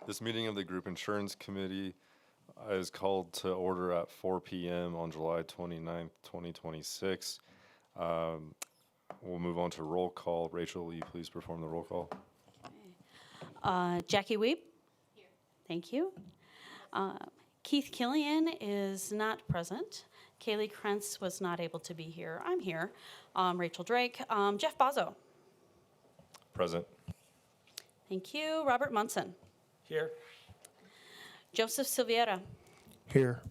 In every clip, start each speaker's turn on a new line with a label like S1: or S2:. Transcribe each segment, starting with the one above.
S1: This meeting of the Group Insurance Committee is called to order at 4 p.m. on July 29th, 2026. We'll move on to roll call. Rachel, will you please perform the roll call?
S2: Jackie Weeb? Here. Thank you. Keith Killian is not present. Kaylee Krentz was not able to be here. I'm here. Rachel Drake. Jeff Bozzo?
S1: Present.
S2: Thank you. Robert Munson?
S3: Here.
S2: Joseph Silveira?
S3: Here.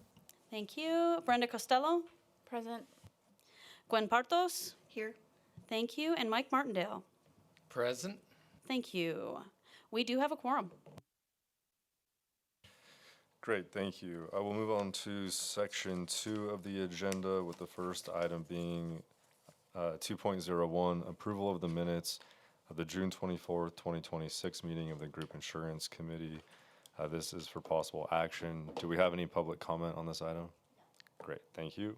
S2: Thank you. Brenda Costello?
S4: Present.
S2: Gwen Partos?
S4: Here.
S2: Thank you. And Mike Martindale?
S3: Present.
S2: Thank you. We do have a quorum.
S1: Great, thank you. I will move on to section 2 of the agenda, with the first item being 2.01, approval of the minutes of the June 24th, 2026 meeting of the Group Insurance Committee. This is for possible action. Do we have any public comment on this item? Great, thank you.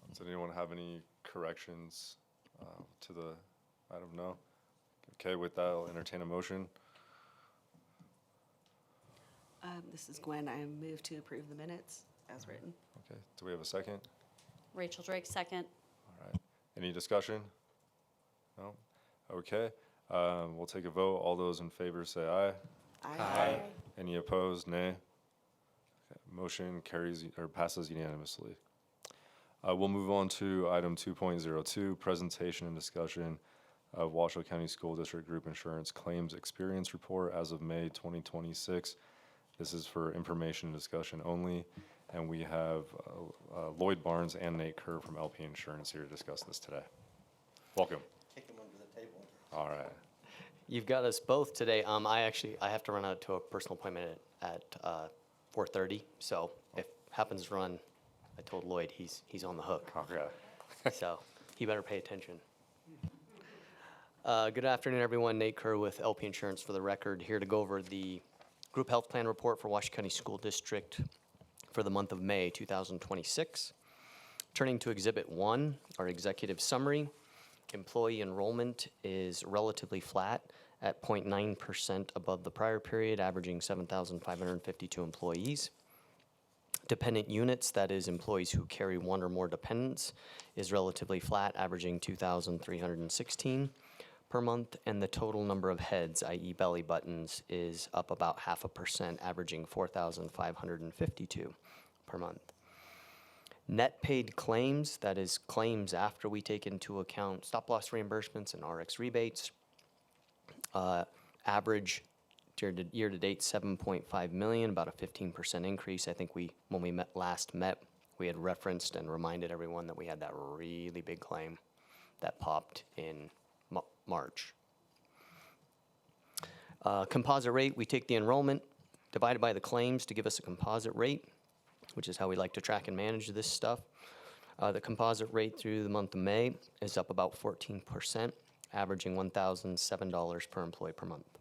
S1: Does anyone have any corrections to the item? No? Okay, with that, I'll entertain a motion.
S4: This is Gwen. I move to approve the minutes as written.
S1: Okay, do we have a second?
S2: Rachel Drake, second.
S1: All right, any discussion? No? Okay, we'll take a vote. All those in favor say aye.
S4: Aye.
S1: Any opposed? Nay. Okay, motion carries or passes unanimously. We'll move on to item 2.02, presentation and discussion of Washoe County School District Group Insurance Claims Experience Report as of May 2026. This is for information and discussion only, and we have Lloyd Barnes and Nate Kerr from LP Insurance here to discuss this today. Welcome.
S5: Take them under the table.
S1: All right.
S5: You've got us both today. I have to run out to a personal appointment at 4:30. So if happens to run, I told Lloyd he's on the hook.
S1: Okay.
S5: So he better pay attention. Good afternoon, everyone. Nate Kerr with LP Insurance for the record, here to go over the Group Health Plan Report for Washoe County School District for the month of May 2026. Turning to Exhibit 1, our executive summary. Employee enrollment is relatively flat at 0.9% above the prior period, averaging 7,552 employees. Dependent units, that is employees who carry one or more dependents, is relatively flat, averaging 2,316 per month, and the total number of heads, i.e. belly buttons, is up about 0.5%, averaging 4,552 per month. Net paid claims, that is claims after we take into account stop-loss reimbursements and RX rebates, average year-to-date 7.5 million, about a 15% increase. I think when we last met, we had referenced and reminded everyone that we had that really big claim that popped in March. Composite rate, we take the enrollment divided by the claims to give us a composite rate, which is how we like to track and manage this stuff. The composite rate through the month of May is up about 14%, averaging $1,007 per employee per month.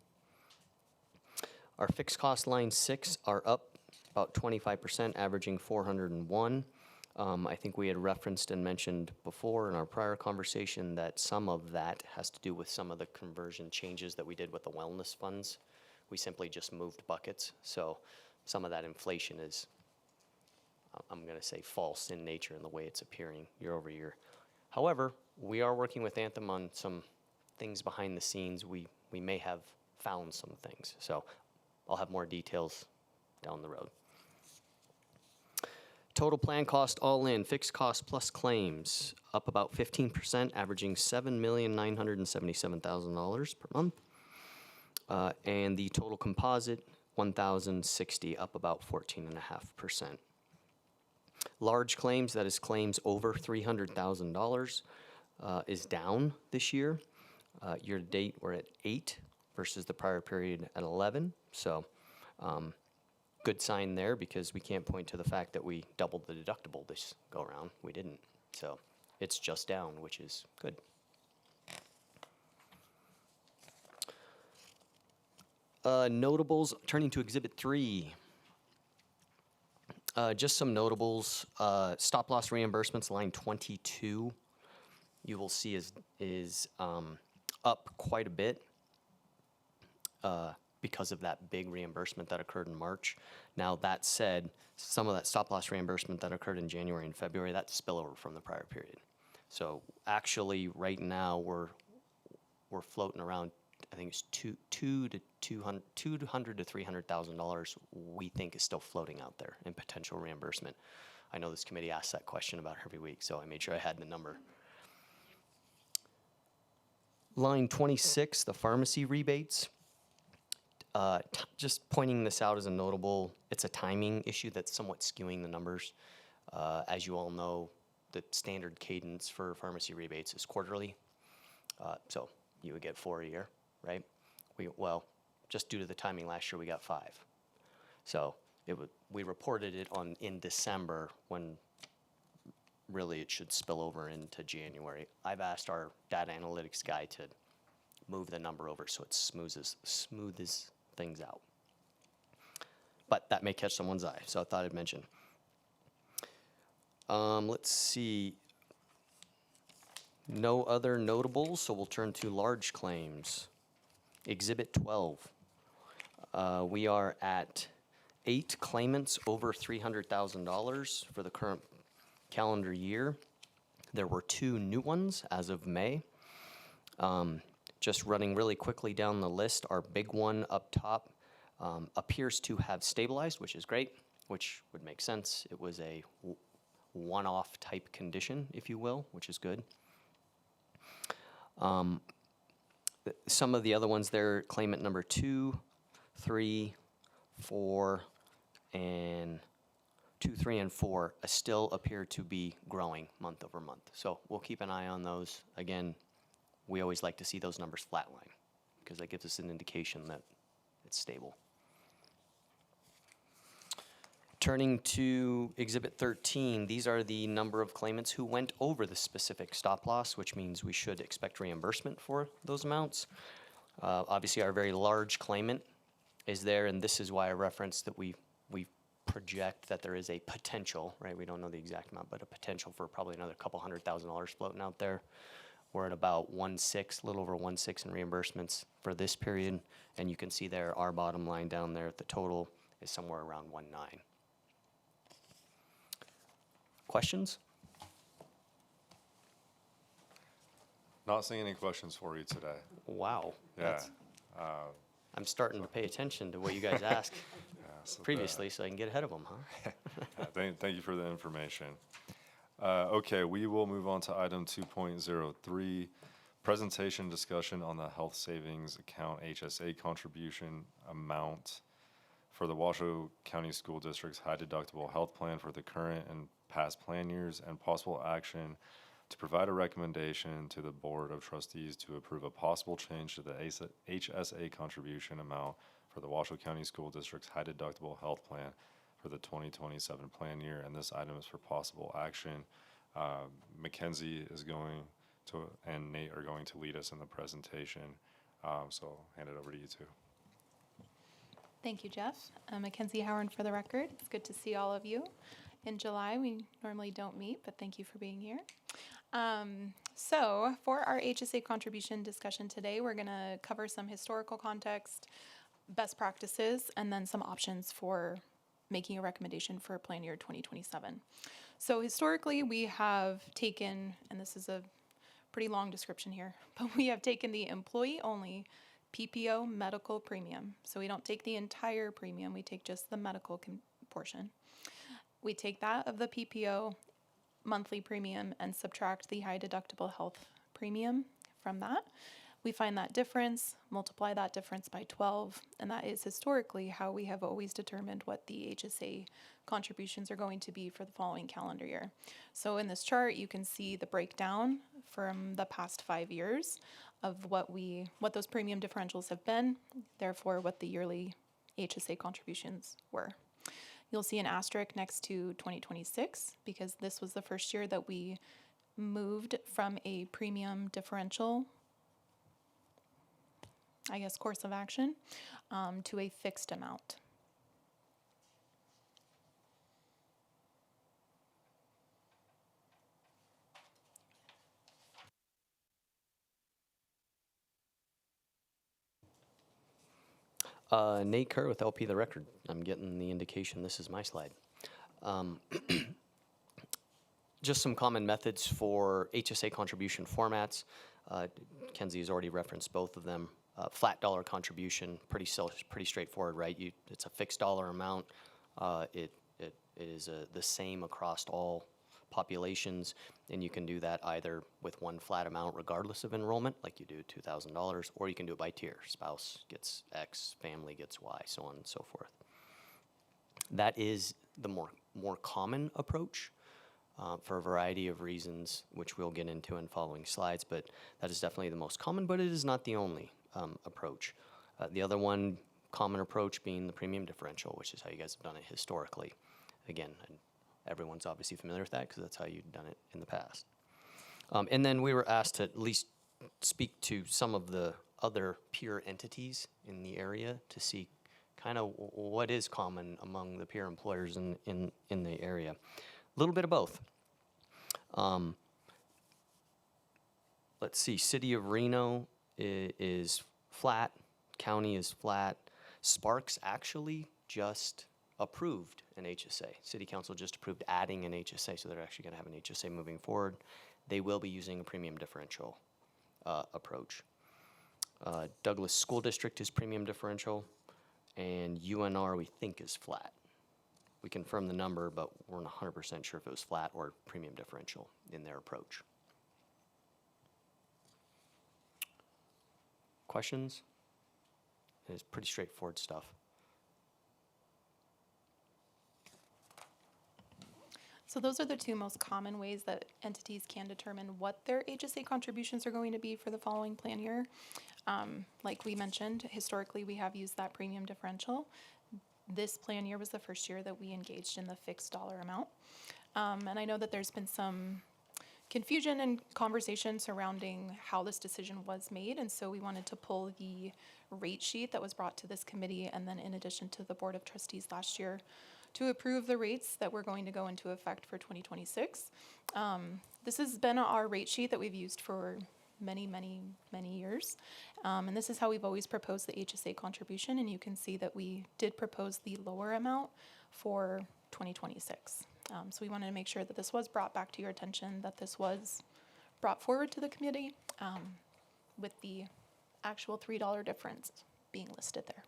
S5: Our fixed cost line 6 are up about 25%, averaging 401. I think we had referenced and mentioned before in our prior conversation that some of that has to do with some of the conversion changes that we did with the wellness funds. We simply just moved buckets, so some of that inflation is, I'm going to say, false in nature in the way it's appearing year over year. However, we are working with Anthem on some things behind the scenes. We may have found some things, so I'll have more details down the road. Total plan cost all in, fixed cost plus claims, up about 15%, averaging $7,977,000 per month. And the total composite, 1,060, up about 14.5%. Large claims, that is claims over $300,000, is down this year. Year to date, we're at 8 versus the prior period at 11. So good sign there, because we can't point to the fact that we doubled the deductible this go around. We didn't. So it's just down, which is good. Notables, turning to Exhibit 3. Just some notables. Stop-loss reimbursements, line 22, you will see is up quite a bit. because of that big reimbursement that occurred in March. Now, that said, some of that stop-loss reimbursement that occurred in January and February, that's spillover from the prior period. So actually, right now, we're floating around, I think it's $200 to $300,000 we think is still floating out there in potential reimbursement. I know this committee asks that question about every week, so I made sure I had the number. Line 26, the pharmacy rebates. Just pointing this out as a notable, it's a timing issue that's somewhat skewing the numbers. As you all know, the standard cadence for pharmacy rebates is quarterly. So you would get 4 a year, right? Well, just due to the timing last year, we got 5. So we reported it in December when really it should spill over into January. I've asked our data analytics guy to move the number over so it smooths things out. But that may catch someone's eye, so I thought I'd mention. Let's see. No other notables, so we'll turn to large claims. Exhibit 12. We are at 8 claimants over $300,000 for the current calendar year. There were 2 new ones as of May. Just running really quickly down the list, our big one up top appears to have stabilized, which is great, which would make sense. It was a one-off type condition, if you will, which is good. Some of the other ones there, claimant number 2, 3, 4, and 2, 3, and 4 still appear to be growing month over month. So we'll keep an eye on those. Again, we always like to see those numbers flatline because that gives us an indication that it's stable. Turning to Exhibit 13, these are the number of claimants who went over the specific stop loss, which means we should expect reimbursement for those amounts. Obviously, our very large claimant is there, and this is why I referenced that we project that there is a potential, right? We don't know the exact amount, but a potential for probably another couple $100,000 floating out there. We're at about 1.6, a little over 1.6 in reimbursements for this period, and you can see there our bottom line down there, the total is somewhere around 1.9. Questions?
S1: Not seeing any questions for you today.
S5: Wow.
S1: Yeah.
S5: I'm starting to pay attention to what you guys asked
S1: So
S5: previously so I can get ahead of them, huh?
S1: thank you for the information. Okay, we will move on to item 2.03, presentation discussion on the health savings account HSA contribution amount for the Washoe County School District's high deductible health plan for the current and past plan years, and possible action to provide a recommendation to the Board of Trustees to approve a possible change to the HSA contribution amount for the Washoe County School District's high deductible health plan for the 2027 plan year, and this item is for possible action. Mackenzie is going to, and Nate are going to lead us in the presentation, so I'll hand it over to you two.
S6: Thank you, Jeff. Mackenzie Howard for the record. It's good to see all of you. In July, we normally don't meet, but thank you for being here. So for our HSA contribution discussion today, we're going to cover some historical context, best practices, and then some options for making a recommendation for plan year 2027. So historically, we have taken, and this is a pretty long description here, but we have taken the employee-only PPO medical premium. So we don't take the entire premium, we take just the medical portion. We take that of the PPO monthly premium and subtract the high deductible health premium from that. We find that difference, multiply that difference by 12, and that is historically how we have always determined what the HSA contributions are going to be for the following calendar year. So in this chart, you can see the breakdown from the past 5 years of what those premium differentials have been, therefore what the yearly HSA contributions were. You'll see an asterisk next to 2026 because this was the first year that we moved from a premium differential, I guess, course of action to a fixed amount.
S5: Nate Kerr with LP The Record. I'm getting the indication this is my slide. Just some common methods for HSA contribution formats. Kenzie has already referenced both of them. Flat dollar contribution, pretty straightforward, right? It's a fixed dollar amount. It is the same across all populations, and you can do that either with one flat amount regardless of enrollment, like you do $2,000, or you can do it by tier. Spouse gets X, family gets Y, so on and so forth. That is the more common approach for a variety of reasons, which we'll get into in following slides, but that is definitely the most common, but it is not the only approach. The other one common approach being the premium differential, which is how you guys have done it historically. Again, everyone's obviously familiar with that because that's how you've done it in the past. And then we were asked to at least speak to some of the other peer entities in the area to see kind of what is common among the peer employers in the area. A little bit of both. Let's see, City of Reno is flat, county is flat. Sparks actually just approved an HSA. City Council just approved adding an HSA, so they're actually going to have an HSA moving forward. They will be using a premium differential approach. Douglas School District is premium differential, and UNR we think is flat. We confirmed the number, but we're not 100% sure if it was flat or premium differential in their approach. Questions? It's pretty straightforward stuff.
S6: So those are the two most common ways that entities can determine what their HSA contributions are going to be for the following plan year. Like we mentioned, historically we have used that premium differential. This plan year was the first year that we engaged in the fixed dollar amount. And I know that there's been some confusion and conversation surrounding how this decision was made, and so we wanted to pull the rate sheet that was brought to this committee and then in addition to the Board of Trustees last year to approve the rates that were going to go into effect for 2026. This has been our rate sheet that we've used for many years. And this is how we've always proposed the HSA contribution, and you can see that we did propose the lower amount for 2026. So we wanted to make sure that this was brought back to your attention, that this was brought forward to the committee with the actual $3 difference being listed there.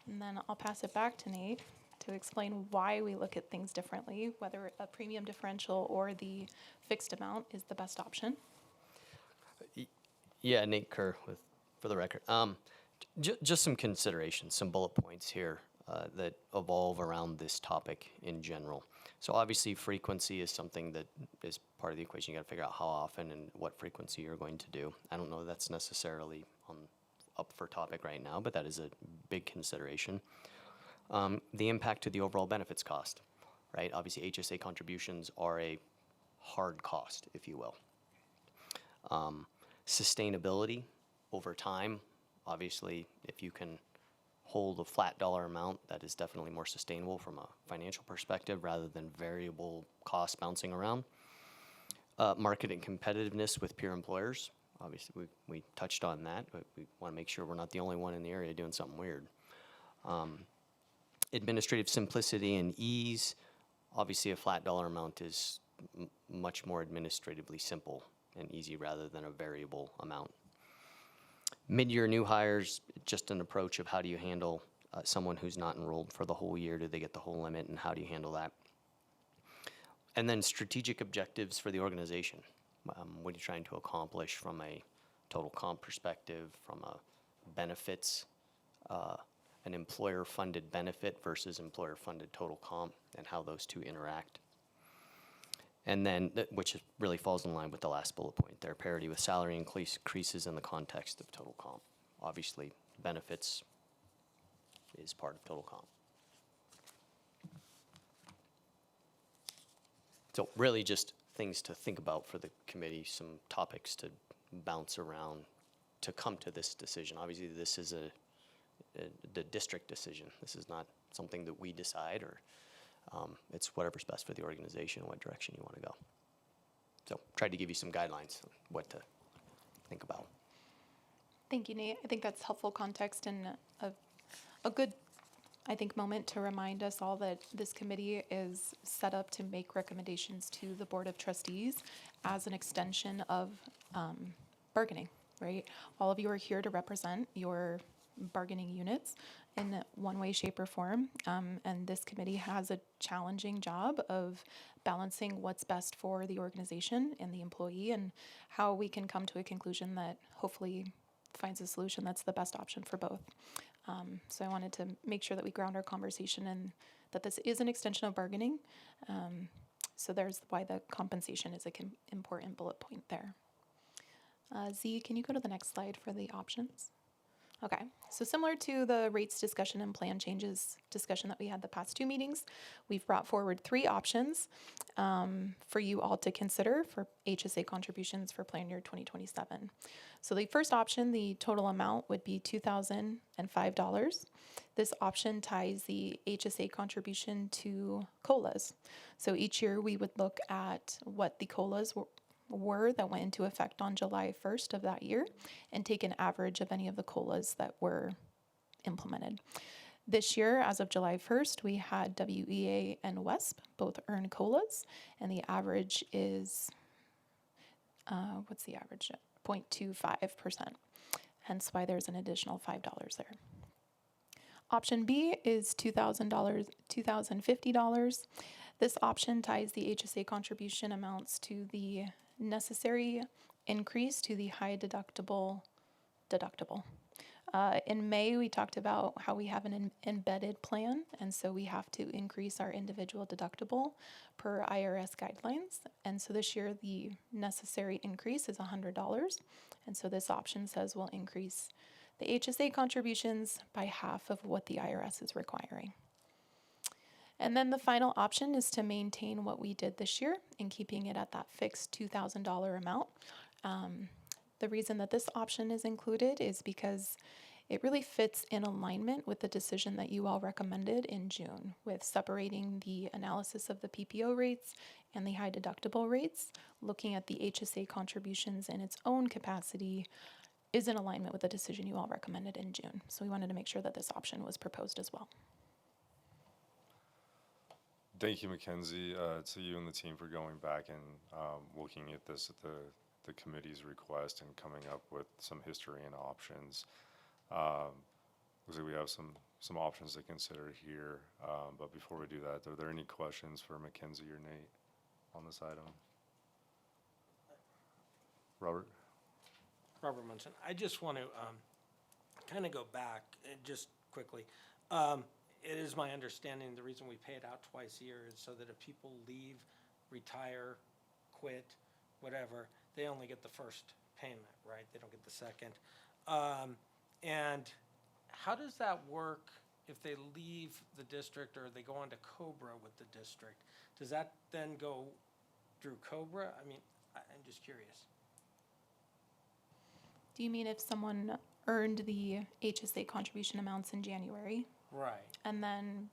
S6: And then I'll pass it back to Nate to explain why we look at things differently, whether a premium differential or the fixed amount is the best option.
S5: Yeah, Nate Kerr for the record. Just some considerations, some bullet points here that evolve around this topic in general. So obviously frequency is something that is part of the equation. You got to figure out how often and what frequency you're going to do. I don't know that's necessarily up for topic right now, but that is a big consideration. The impact to the overall benefits cost, right? Obviously HSA contributions are a hard cost, if you will. Sustainability over time, obviously if you can hold a flat dollar amount, that is definitely more sustainable from a financial perspective rather than variable costs bouncing around. Market and competitiveness with peer employers. Obviously, we touched on that, but we want to make sure we're not the only one in the area doing something weird. Administrative simplicity and ease. Obviously, a flat dollar amount is much more administratively simple and easy rather than a variable amount. Mid-year new hires, just an approach of how do you handle someone who's not enrolled for the whole year? Do they get the whole limit, and how do you handle that? And then strategic objectives for the organization. What are you trying to accomplish from a total comp perspective, from a benefits, an employer-funded benefit versus employer-funded total comp, and how those two interact. And then, which really falls in line with the last bullet point there, parity with salary increases in the context of total comp. Obviously, benefits is part of total comp. So really just things to think about for the committee, some topics to bounce around to come to this decision. Obviously, this is the district decision. This is not something that we decide, or it's whatever's best for the organization, what direction you want to go. So tried to give you some guidelines on what to think about.
S6: Thank you, Nate. I think that's helpful context and a good, I think, moment to remind us all that this committee is set up to make recommendations to the Board of Trustees as an extension of bargaining, right? All of you are here to represent your bargaining units in one way, shape, or form. And this committee has a challenging job of balancing what's best for the organization and the employee and how we can come to a conclusion that hopefully finds a solution that's the best option for both. So I wanted to make sure that we ground our conversation and that this is an extension of bargaining. So there's why the compensation is an important bullet point there. Z, can you go to the next slide for the options? Okay, so similar to the rates discussion and plan changes discussion that we had the past two meetings, we've brought forward three options for you all to consider for HSA contributions for plan year 2027. So the first option, the total amount would be $2,005. This option ties the HSA contribution to COLAs. So each year we would look at what the COLAs were that went into effect on July 1st of that year and take an average of any of the COLAs that were implemented. This year, as of July 1st, we had WEA and WESP both earn COLAs, and the average is, what's the average? 0.25%, hence why there's an additional $5 there. Option B is $2,050. This option ties the HSA contribution amounts to the necessary increase to the high deductible. In May, we talked about how we have an embedded plan, and so we have to increase our individual deductible per IRS guidelines. And so this year, the necessary increase is $100. And so this option says we'll increase the HSA contributions by half of what the IRS is requiring. And then the final option is to maintain what we did this year and keeping it at that fixed $2,000 amount. The reason that this option is included is because it really fits in alignment with the decision that you all recommended in June with separating the analysis of the PPO rates and the high deductible rates. Looking at the HSA contributions in its own capacity is in alignment with the decision you all recommended in June. So we wanted to make sure that this option was proposed as well.
S1: Thank you, Mackenzie, to you and the team for going back and looking at this at the committee's request and coming up with some history and options. Looks like we have some options to consider here. But before we do that, are there any questions for Mackenzie or Nate on this item? Robert?
S3: Robert Munson. I just want to kind of go back just quickly. It is my understanding the reason we pay it out twice a year is so that if people leave, retire, quit, whatever, they only get the first payment, right? They don't get the second. And how does that work if they leave the district or they go on to COBRA with the district? Does that then go through COBRA? I mean, I'm just curious.
S6: Do you mean if someone earned the HSA contribution amounts in January?
S3: Right.
S6: And then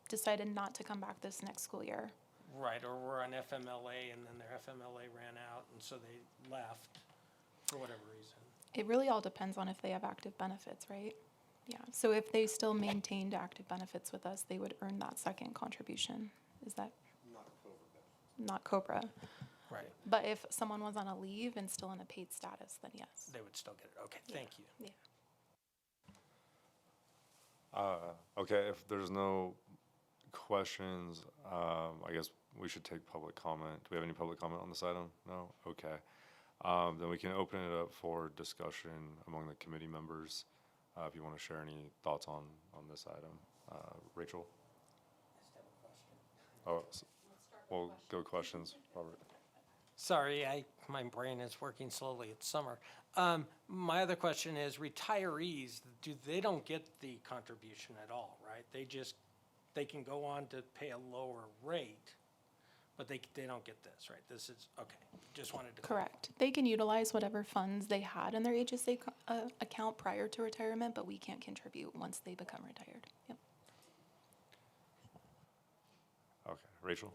S6: decided not to come back this next school year?
S3: Right, or we're on FMLA and then their FMLA ran out and so they left for whatever reason.
S6: It really all depends on if they have active benefits, right? Yeah, so if they still maintained active benefits with us, they would earn that second contribution. Is that? Not COBRA.
S3: Right.
S6: But if someone was on a leave and still in a paid status, then yes.
S3: They would still get it. Okay, thank you.
S6: Yeah.
S1: Okay, if there's no questions, I guess we should take public comment. Do we have any public comment on this item? No? Okay. Then we can open it up for discussion among the committee members if you want to share any thoughts on this item. Rachel? Oh, we'll go questions. Robert?
S3: Sorry, my brain is working slowly. It's summer. My other question is retirees, they don't get the contribution at all, right? They can go on to pay a lower rate, but they don't get this, right? This is, okay, just wanted to.
S6: Correct. They can utilize whatever funds they had in their HSA account prior to retirement, but we can't contribute once they become retired. Yep.
S1: Okay. Rachel?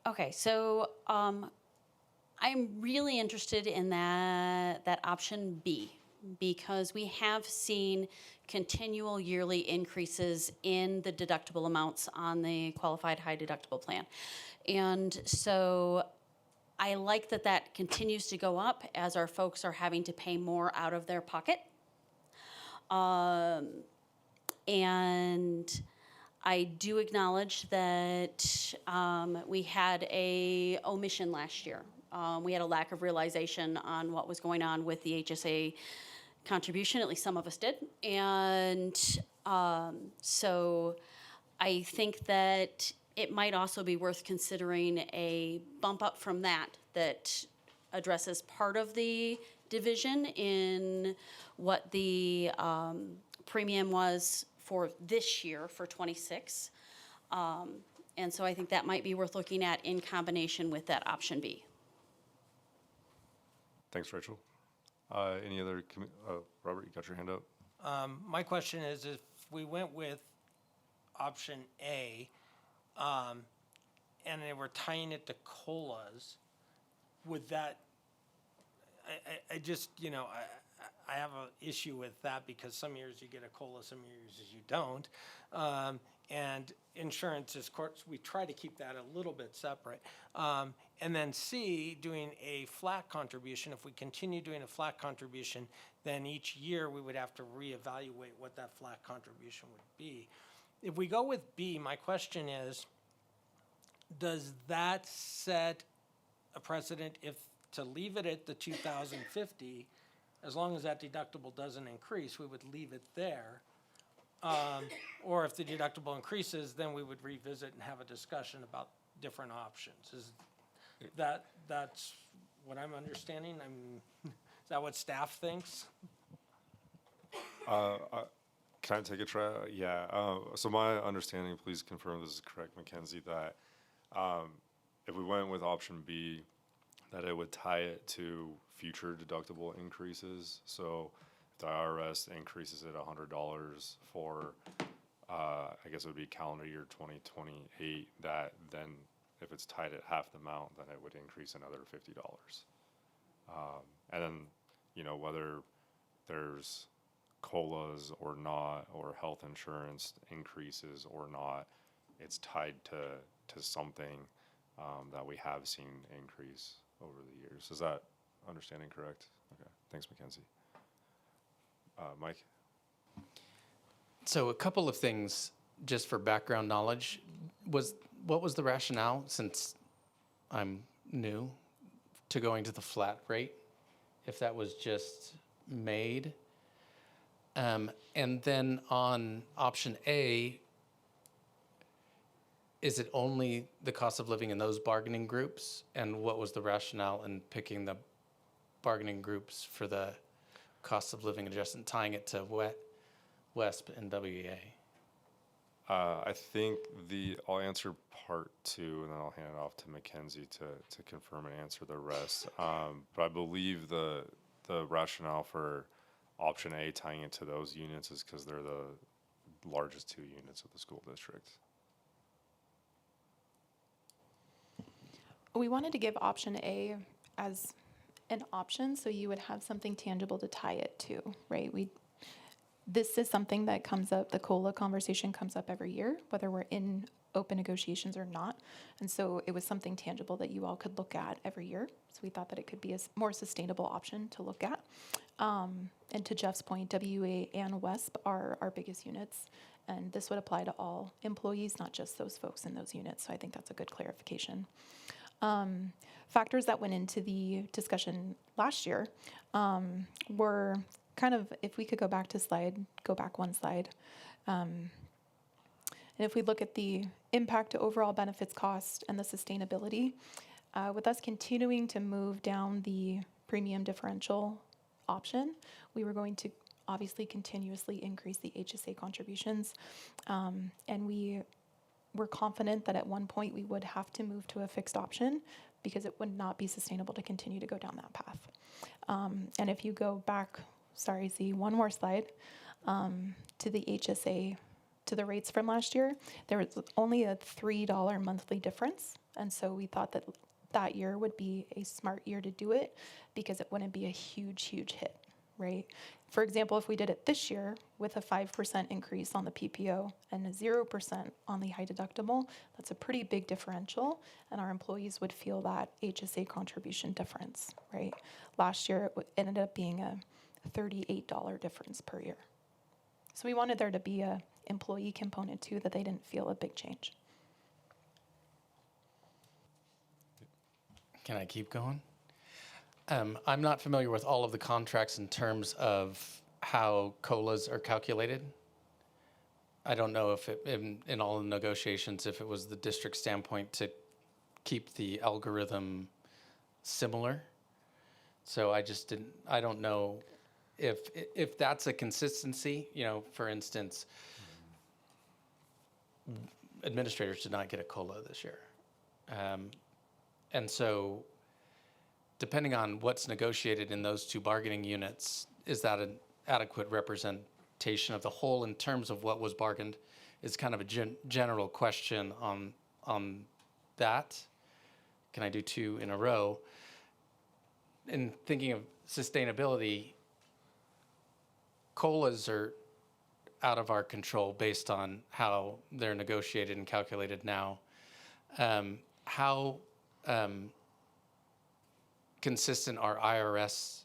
S2: Okay, so I I'm really interested in that option B, because we have seen continual yearly increases in the deductible amounts on the qualified high deductible plan. And so I like that that continues to go up as our folks are having to pay more out of their pocket. And I do acknowledge that we had a omission last year. We had a lack of realization on what was going on with the HSA contribution, at least some of us did. And so I think that it might also be worth considering a bump up from that addresses part of the division in what the premium was for this year for 26. And so I think that might be worth looking at in combination with that option B.
S1: Thanks, Rachel. Any other, Robert, you got your hand up?
S3: My question is, if we went with option A, and they were tying it to COLAs, would that, I just, I have an issue with that because some years you get a COLA, some years you don't. And insurance is, of course, we try to keep that a little bit separate. And then C, doing a flat contribution. If we continue doing a flat contribution, then each year we would have to reevaluate what that flat contribution would be. If we go with B, my question is, does that set a precedent if to leave it at the 2,050, as long as that deductible doesn't increase, we would leave it there? Or if the deductible increases, then we would revisit and have a discussion about different options. Is that's what I'm understanding? Is that what staff thinks?
S1: Can I take a try? Yeah. So my understanding, please confirm this is correct, Mackenzie, that if we went with option B, that it would tie it to future deductible increases. So if the IRS increases it $100 for, I guess it would be calendar year 2028, that then if it's tied at half the amount, then it would increase another $50. And then, whether there's COLAs or not, or health insurance increases or not, it's tied to something that we have seen increase over the years. Is that understanding correct? Okay, thanks, Mackenzie. Mike?
S7: So a couple of things, just for background knowledge, what was the rationale, since I'm new, to going to the flat rate, if that was just made? And then on option A, is it only the cost of living in those bargaining groups? And what was the rationale in picking the bargaining groups for the cost of living adjustment, tying it to WESP and WEA?
S1: I think I'll answer part two, and then I'll hand it off to Mackenzie to confirm and answer the rest. But I believe the rationale for option A tying it to those units is because they're the largest two units of the school district.
S6: We wanted to give option A as an option, so you would have something tangible to tie it to, right? This is something that comes up, the COLA conversation comes up every year, whether we're in open negotiations or not. And so it was something tangible that you all could look at every year. So we thought that it could be a more sustainable option to look at. And to Jeff's point, WA and WESP are our biggest units. And this would apply to all employees, not just those folks in those units. So I think that's a good clarification. Factors that went into the discussion last year were kind of, if we could go back one slide. And if we look at the impact to overall benefits cost and the sustainability, with us continuing to move down the premium differential option, we were going to obviously continuously increase the HSA contributions. And we were confident that at one point we would have to move to a fixed option because it would not be sustainable to continue to go down that path. And if you go back, Z, one more slide, to the HSA, to the rates from last year, there was only a $3 monthly difference. And so we thought that that year would be a smart year to do it because it wouldn't be a huge hit, right? For example, if we did it this year with a 5% increase on the PPO and a 0% on the high deductible, that's a pretty big differential, and our employees would feel that HSA contribution difference, right? Last year, it ended up being a $38 difference per year. So we wanted there to be a employee component too, that they didn't feel a big change.
S7: Can I keep going? I'm not familiar with all of the contracts in terms of how COLAs are calculated. I don't know if in all the negotiations, if it was the district standpoint to keep the algorithm similar. So I don't know if that's a consistency, for instance, administrators did not get a COLA this year. And so depending on what's negotiated in those two bargaining units, is that an adequate representation of the whole in terms of what was bargained is kind of a general question on that. Can I do two in a row? In thinking of sustainability, COLAs are out of our control based on how they're negotiated and calculated now. How consistent are IRS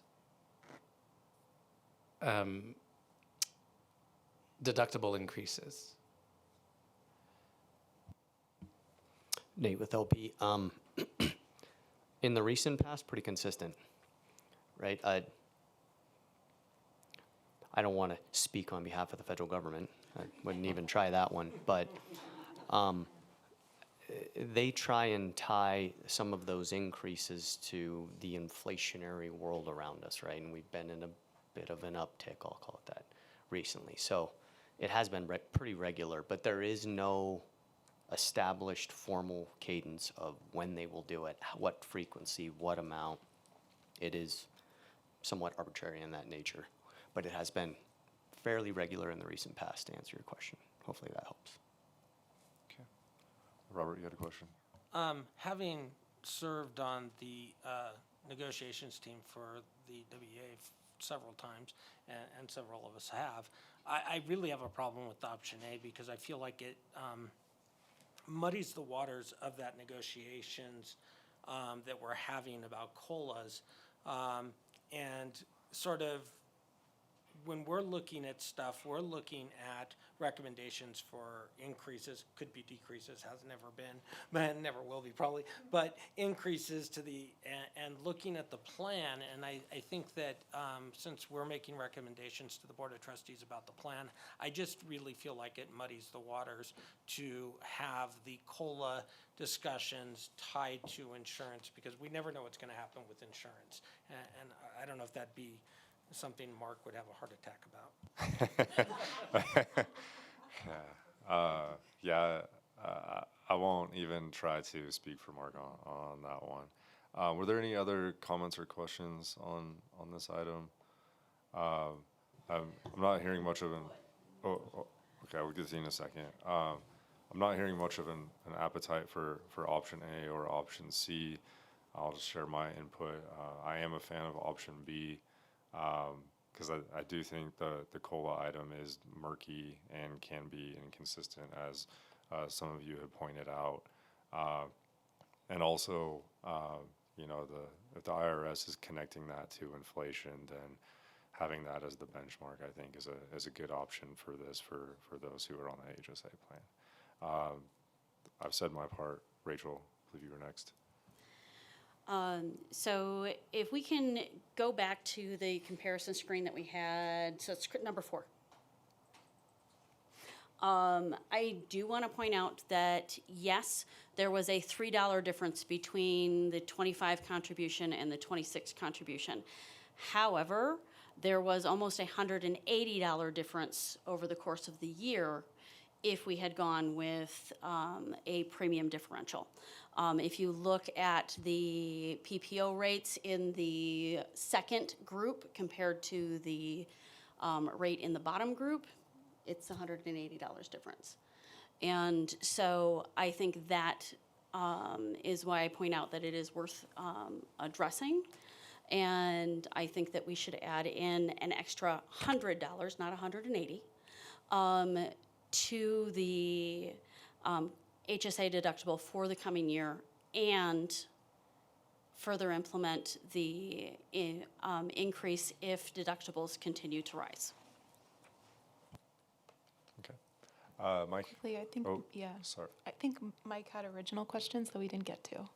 S7: deductible increases?
S5: Nate with LP. In the recent past, pretty consistent, right? I don't want to speak on behalf of the federal government. I wouldn't even try that one. But they try and tie some of those increases to the inflationary world around us, right? And we've been in a bit of an uptick, I'll call it that, recently. So it has been pretty regular, but there is no established formal cadence of when they will do it, what frequency, what amount. It is somewhat arbitrary in that nature, but it has been fairly regular in the recent past, to answer your question. Hopefully that helps.
S1: Okay. Robert, you had a question?
S3: Having served on the negotiations team for the WEA several times, and several of us have, I really have a problem with option A because I feel like it muddies the waters of that negotiations that we're having about COLAs, and sort of when we're looking at stuff, we're looking at recommendations for increases, could be decreases, has never been, but never will be probably, but increases to the, and looking at the plan, and I think that since we're making recommendations to the Board of Trustees about the plan, I just really feel like it muddies the waters to have the COLA discussions tied to insurance, because we never know what's gonna happen with insurance. And I don't know if that'd be something Mark would have a heart attack about.
S1: I won't even try to speak for Mark on that one. Were there any other comments or questions on this item? I'm not hearing much of an. Okay, we'll get to you in a second. I'm not hearing much of an appetite for option A or option C. I'll just share my input. I am a fan of option B. Because I do think the COLA item is murky and can be inconsistent, as some of you have pointed out. And also, if the IRS is connecting that to inflation, then having that as the benchmark, I think, is a good option for this for those who are on the HSA plan. I've said my part. Rachel, I believe you were next.
S2: So if we can go back to the comparison screen that we had, so it's number 4. I do want to point out that, yes, there was a $3 difference between the 25 contribution and the 26 contribution. However, there was almost a $180 difference over the course of the year if we had gone with a premium differential. If you look at the PPO rates in the second group compared to the rate in the bottom group, it's $180 difference. And so I think that is why I point out that it is worth addressing. And I think that we should add in an extra $100, not 180, to the HSA deductible for the coming year, and further implement the increase if deductibles continue to rise.
S1: Okay. Mike?
S6: Lee, I think,
S1: Oh,
S6: yeah.
S1: sorry.
S6: I think Mike had original questions that we didn't get to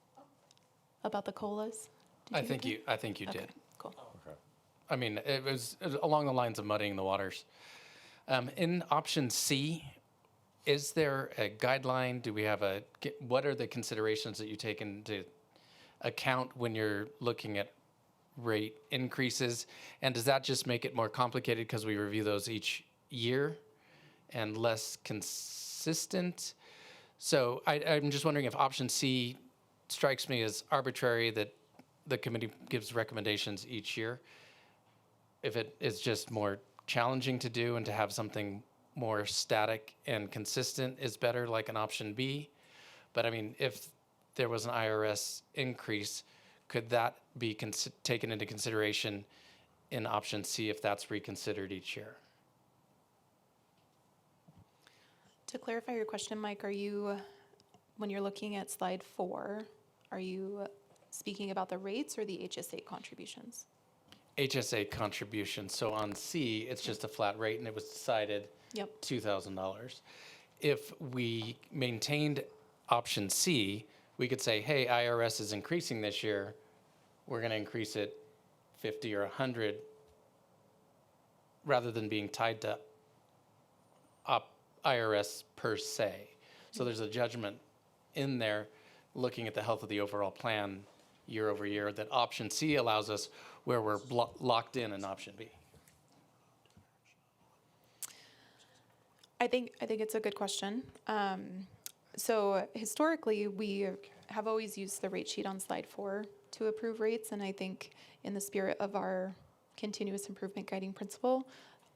S6: about the COLAs. Did
S7: I
S6: get
S7: think
S6: to?
S7: I think you
S6: Okay,
S7: did.
S6: cool.
S1: Okay.
S7: I mean, it was along the lines of muddying the waters. In option C, is there a guideline? Do we have what are the considerations that you take into account when you're looking at rate increases? And does that just make it more complicated because we review those each year and less consistent? So I'm just wondering if option C strikes me as arbitrary, that the committee gives recommendations each year. If it is just more challenging to do and to have something more static and consistent is better, like an option B. But I mean, if there was an IRS increase, could that be taken into consideration in option C if that's reconsidered each year?
S6: To clarify your question, Mike, are you, when you're looking at slide 4, are you speaking about the rates or the HSA contributions?
S7: HSA contribution. So on C, it's just a flat rate and it was decided
S6: Yep.
S7: $2,000. If we maintained option C, we could say, hey, IRS is increasing this year. We're going to increase it 50 or 100 rather than being tied to IRS per se. So there's a judgment in there looking at the health of the overall plan year over year that option C allows us, where we're locked in option B.
S6: I think it's a good question. So historically, we have always used the rate sheet on slide 4 to approve rates, and I think in the spirit of our continuous improvement guiding principle,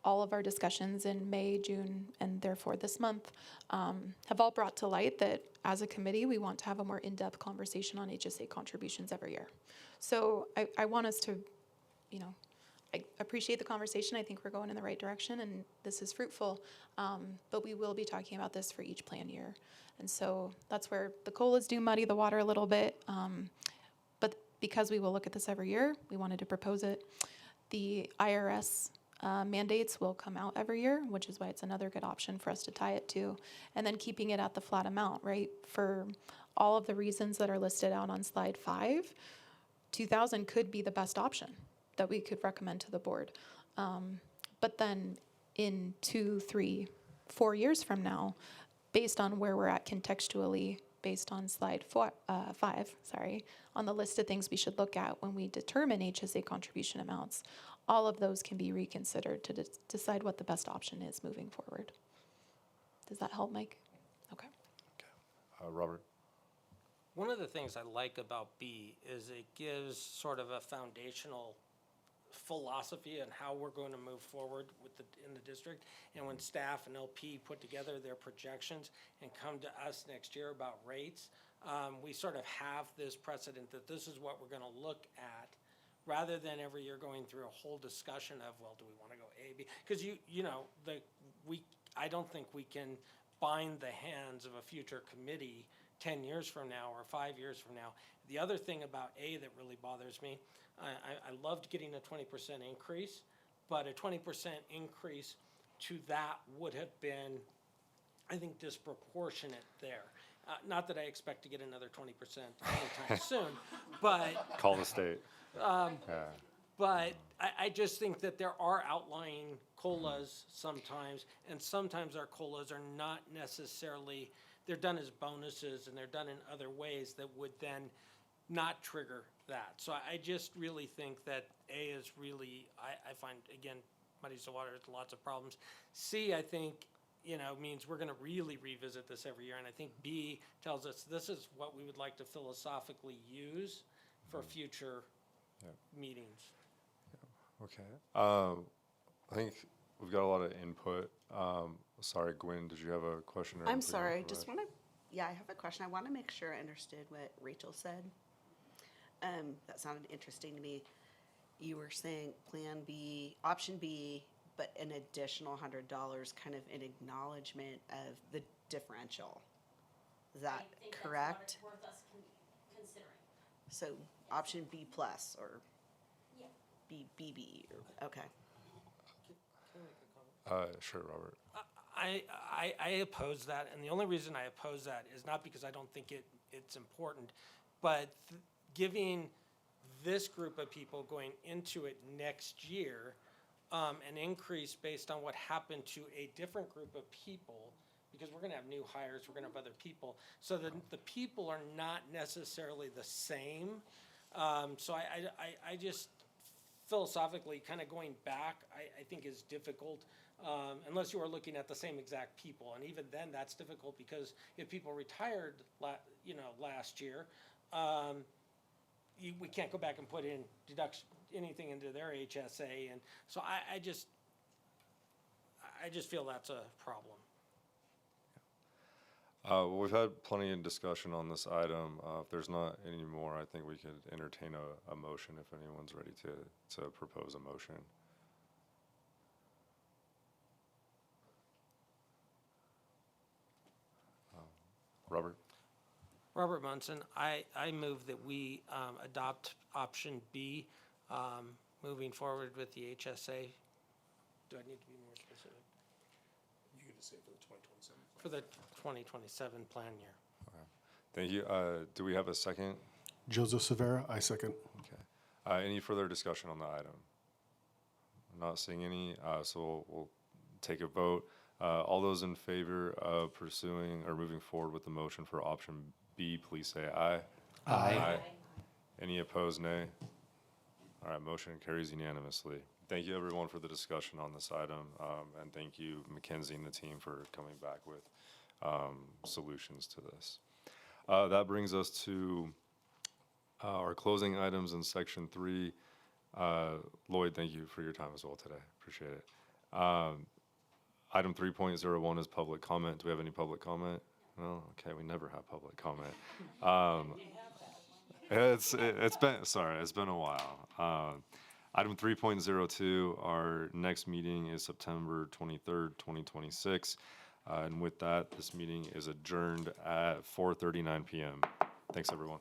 S6: all of our discussions in May, June, and therefore this month have all brought to light that as a committee, we want to have a more in-depth conversation on HSA contributions every year. So I want us to, I appreciate the conversation. I think we're going in the right direction and this is fruitful, but we will be talking about this for each plan year. And so that's where the COLAs do muddy the water a little bit, but because we will look at this every year, we wanted to propose it. The IRS mandates will come out every year, which is why it's another good option for us to tie it to. And then keeping it at the flat amount, right? For all of the reasons that are listed out on slide 5, 2,000 could be the best option that we could recommend to the board. But then in 2, 3, 4 years from now, based on where we're at contextually, based on slide 5, on the list of things we should look at when we determine HSA contribution amounts, all of those can be reconsidered to decide what the best option is moving forward. Does that help, Mike? Okay.
S1: Robert?
S3: One of the things I like about B is it gives sort of a foundational philosophy on how we're going to move forward in the district. And when staff and LP put together their projections and come to us next year about rates, we sort of have this precedent that this is what we're going to look at, rather than every year going through a whole discussion of, well, do we want to go A, B? Because I don't think we can bind the hands of a future committee 10 years from now or 5 years from now. The other thing about A that really bothers me, I loved getting a 20% increase, but a 20% increase to that would have been, I think, disproportionate there. Not that I expect to get another 20% anytime soon, but
S1: Call the state. Yeah.
S3: but I just think that there are outlying COLAs sometimes, and sometimes our COLAs are not necessarily, they're done as bonuses and they're done in other ways that would then not trigger that. So I just really think that A is really, I find, again, muddies the water, there's lots of problems. C, I think, means we're going to really revisit this every year. And I think B tells us this is what we would like to philosophically use for future meetings.
S1: Okay. I think we've got a lot of input. Sorry, Gwen, did you have a question? Or
S4: I'm
S1: anything?
S4: sorry, I
S1: Go
S4: just
S1: ahead.
S4: want to Yeah, I have a question. I want to make sure I understood what Rachel said. That sounded interesting to me. You were saying Plan B, Option B, but an additional $100, kind of in acknowledgement of the differential. Is that correct?
S2: worth us considering.
S4: So Option B plus or BBB, or, okay.
S1: Sure, Robert.
S3: I oppose that, and the only reason I oppose that is not because I don't think it's important, but giving this group of people going into it next year an increase based on what happened to a different group of people, because we're gonna have new hires, we're gonna have other people, so that the people are not necessarily the same. So I just philosophically, kind of going back, I think is difficult, unless you are looking at the same exact people. And even then, that's difficult because if people retired, last year, we can't go back and put in anything into their HSA. And so I just feel that's a problem.
S1: Well, we've had plenty of discussion on this item. If there's not any more, I think we could entertain a motion if anyone's ready to propose a motion. Robert?
S3: Robert Munson, I move that we adopt option B, moving forward with the HSA. Do I need to be more specific?
S8: You could just say for the 2027.
S3: For the 2027 plan year.
S1: Thank you. Do we have a second?
S8: Joseph Severa, I second.
S1: Okay. Any further discussion on the item? I'm not seeing any, so we'll take a vote. All those in favor of pursuing or moving forward with the motion for option B, please say aye.
S7: Aye.
S1: Any opposed, nay? All right, motion carries unanimously. Thank you, everyone, for the discussion on this item, and thank you, Mackenzie and the team, for coming back with solutions to this. That brings us to our closing items in section 3. Lloyd, thank you for your time as well today. Appreciate it. Item 3.01 is public comment. Do we have any public comment? No? Okay, we never have public comment. It's been a while. Item 3.02, our next meeting is September 23rd, 2026. And with that, this meeting is adjourned at 4:39 p.m. Thanks, everyone.